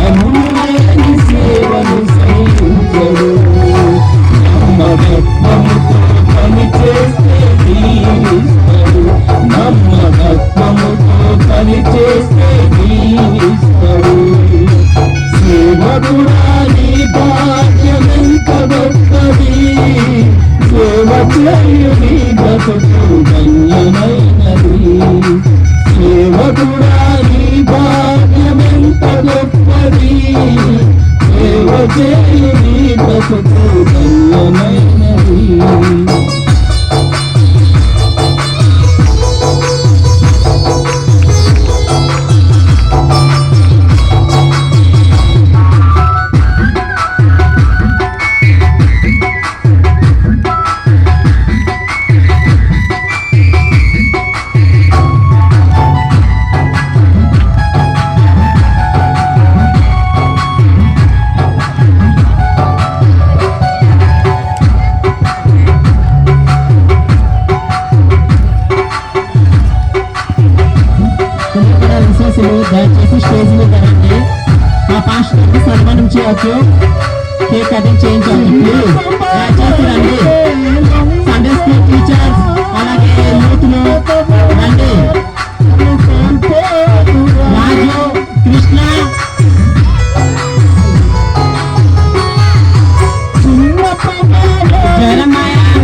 అమూల్యని సేవను సహించడు. నమ్మకత్వముతో పని చేస్తే దీవిస్తాడు. నమ్మకత్వముతో పని చేస్తే దీవిస్తాడు. సేవకుడా నీ భాగ్యమెంత గొప్పది. సేవ చేయు నీ బ్రతుకు ధన్యమైనది. సేవకుడా నీ భాగ్యమెంత గొప్పది. సేవ చేయు నీ బ్రతుకు ధన్యమైనది. దయచేసి స్టేజ్ మీద రండి. మా పాస్టర్కి సన్మానం చేయవచ్చు. Cake cutting చేయించవచ్చు. ప్లీజ్ దయచేసి రండి.